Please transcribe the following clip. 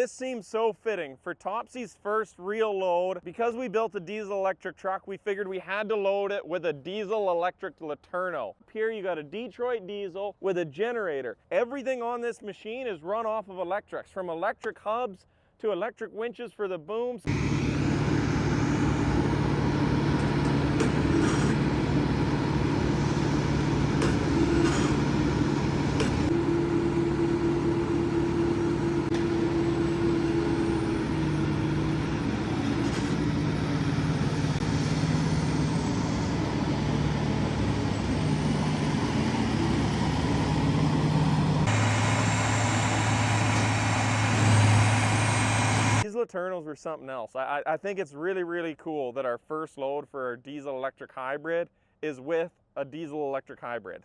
this seems so fitting for Topsy's first real load. Because we built a diesel electric truck, we figured we had to load it with a diesel electric Letourneau. Here you got a Detroit diesel with a generator. Everything on this machine is run off of electrics, from electric hubs to electric winches for the booms. These Letourneaus were something else. I think it's really, really cool that our first load for our diesel electric hybrid is with a diesel electric hybrid.